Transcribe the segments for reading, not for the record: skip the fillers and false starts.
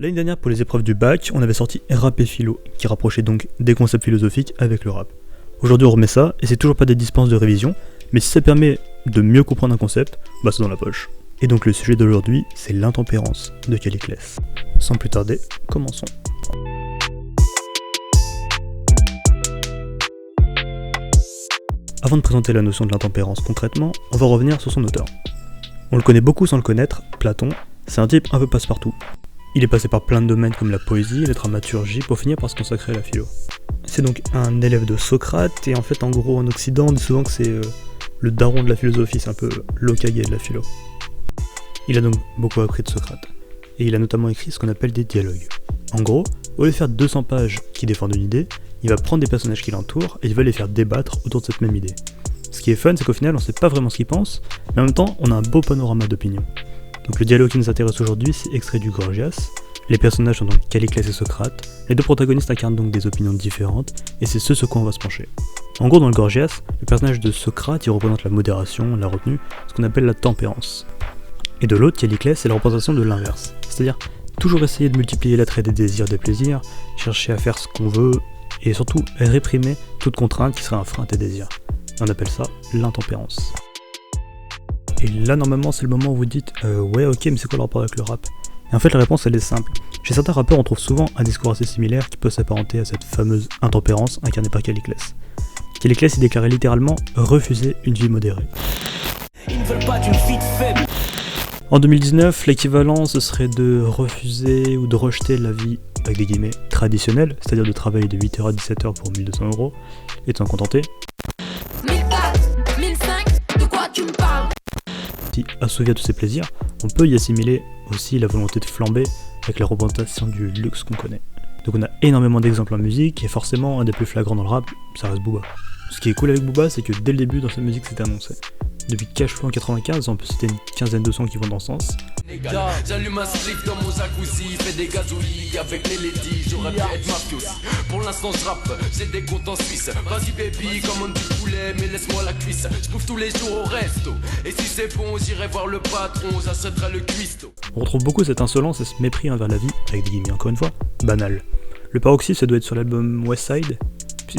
L'année dernière, pour les épreuves du bac, on avait sorti Rap et Philo, qui rapprochait donc des concepts philosophiques avec le rap. Aujourd'hui, on remet ça, et c'est toujours pas des dispenses de révision, mais si ça permet de mieux comprendre un concept, bah c'est dans la poche. Et donc le sujet d'aujourd'hui, c'est l'intempérance de Caliclès. Sans plus tarder, commençons. Avant de présenter la notion de l'intempérance concrètement, on va revenir sur son auteur. On le connaît beaucoup sans le connaître, Platon, c'est un type un peu passe-partout. Il est passé par plein de domaines comme la poésie, la dramaturgie, pour finir par se consacrer à la philo. C'est donc un élève de Socrate, et en fait en gros en Occident on dit souvent que c'est le daron de la philosophie, c'est un peu l'Hokage de la philo. Il a donc beaucoup appris de Socrate, et il a notamment écrit ce qu'on appelle des dialogues. En gros, au lieu de faire 200 pages qui défendent une idée, il va prendre des personnages qui l'entourent et il va les faire débattre autour de cette même idée. Ce qui est fun, c'est qu'au final on sait pas vraiment ce qu'ils pensent, mais en même temps on a un beau panorama d'opinions. Donc le dialogue qui nous intéresse aujourd'hui, c'est extrait du Gorgias. Les personnages sont donc Caliclès et Socrate. Les deux protagonistes incarnent donc des opinions différentes, et c'est ce sur quoi on va se pencher. En gros, dans le Gorgias, le personnage de Socrate, il représente la modération, la retenue, ce qu'on appelle la tempérance. Et de l'autre, Caliclès, c'est la représentation de l'inverse. C'est-à-dire, toujours essayer de multiplier l'attrait des désirs, des plaisirs, chercher à faire ce qu'on veut, et surtout réprimer toute contrainte qui serait un frein à tes désirs. Et on appelle ça l'intempérance. Et là, normalement, c'est le moment où vous dites ouais, ok, mais c'est quoi le rapport avec le rap ? Et en fait, la réponse, elle est simple. Chez certains rappeurs, on trouve souvent un discours assez similaire qui peut s'apparenter à cette fameuse intempérance incarnée par Caliclès. Caliclès, il déclarait littéralement « refuser une vie modérée ». Ils ne veulent pas d'une fille faible. En 2019, l'équivalent, ce serait de refuser ou de rejeter la vie, avec des guillemets, traditionnelle, c'est-à-dire de travailler de 8h à 17h pour 1200 €, et de s'en contenter. 1004, 1005, de quoi tu me parles ? Si assouvir tous ces plaisirs, on peut y assimiler aussi la volonté de flamber avec la représentation du luxe qu'on connaît. Donc on a énormément d'exemples en musique, et forcément un des plus flagrants dans le rap, ça reste Booba. Ce qui est cool avec Booba, c'est que dès le début dans sa musique c'était annoncé. Depuis Cashflow en 95, on peut citer une quinzaine de sons qui vont dans ce sens. J'allume un slip dans mon jacuzzi, fais des gazouillis avec les ladies, j'aurais pu être mafieux. Pour l'instant je rappe, j'ai des comptes en Suisse. Vas-y baby, commande du poulet, mais laisse-moi la cuisse. Je bouffe tous les jours au resto, et si c'est bon, j'irai voir le patron, j'achèterai le cuistot. On retrouve beaucoup cette insolence et ce mépris envers la vie, avec des guillemets encore une fois, banal. Le paroxysme, ça doit être sur l'album Westside,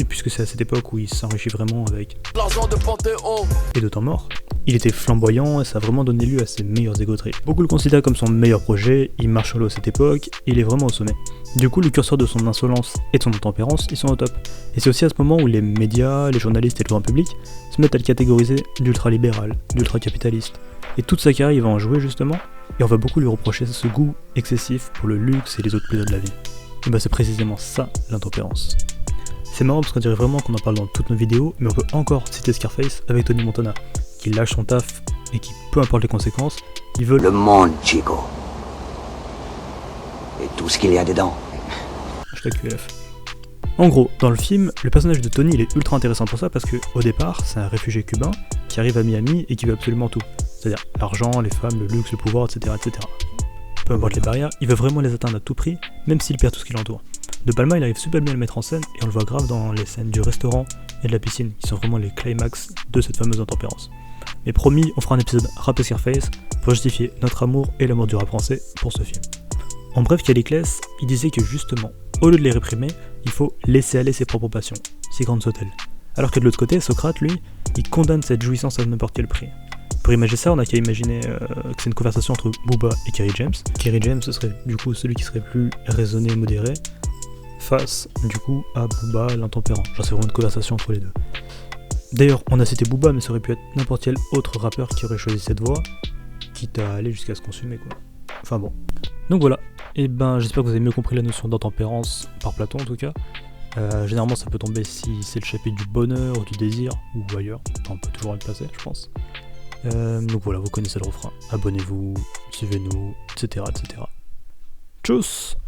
puisque c'est à cette époque où il s'enrichit vraiment avec l'argent de Panthéon et de temps mort. Il était flamboyant et ça a vraiment donné lieu à ses meilleurs égoteries. Beaucoup le considèrent comme son meilleur projet, il marche sur l'eau à cette époque, et il est vraiment au sommet. Du coup, le curseur de son insolence et de son intempérance, ils sont au top. Et c'est aussi à ce moment où les médias, les journalistes et le grand public se mettent à le catégoriser d'ultra-libéral, d'ultra-capitaliste. Et toute sa carrière, il va en jouer justement, et on va beaucoup lui reprocher ce goût excessif pour le luxe et les autres plaisirs de la vie. Et bah c'est précisément ça, l'intempérance. C'est marrant parce qu'on dirait vraiment qu'on en parle dans toutes nos vidéos, mais on peut encore citer Scarface avec Tony Montana, qui lâche son taf et qui, peu importe les conséquences, il veut le monde, Chico. Et tout ce qu'il y a dedans. QLF. En gros, dans le film, le personnage de Tony il est ultra intéressant pour ça parce que au départ, c'est un réfugié cubain qui arrive à Miami et qui veut absolument tout. C'est-à-dire l'argent, les femmes, le luxe, le pouvoir, etc., etc. Peu importe les barrières, il veut vraiment les atteindre à tout prix, même s'il perd tout ce qui l'entoure. De Palma, il arrive super bien à le mettre en scène et on le voit grave dans les scènes du restaurant et de la piscine, qui sont vraiment les climax de cette fameuse intempérance. Mais promis, on fera un épisode rap et Scarface pour justifier notre amour et l'amour du rap français pour ce film. En bref, Caliclès, il disait que justement, au lieu de les réprimer, il faut laisser aller ses propres passions, ses grandes sautelles. Alors que de l'autre côté, Socrate, lui, il condamne cette jouissance à n'importe quel prix. Pour imaginer ça, on a qu'à imaginer que c'est une conversation entre Booba et Kerry James. Kerry James, ce serait du coup celui qui serait plus raisonné et modéré, face du coup à Booba l'intempérant. Genre c'est vraiment une conversation entre les deux. D'ailleurs, on a cité Booba, mais ça aurait pu être n'importe quel autre rappeur qui aurait choisi cette voie, quitte à aller jusqu'à se consumer quoi. Enfin bon. Donc voilà, et ben j'espère que vous avez mieux compris la notion d'intempérance, par Platon en tout cas. Généralement ça peut tomber si c'est le chapitre du bonheur ou du désir, ou ailleurs, enfin, on peut toujours le placer je pense. Donc voilà, vous connaissez le refrain, abonnez-vous, suivez-nous, etc. etc. Tchuss.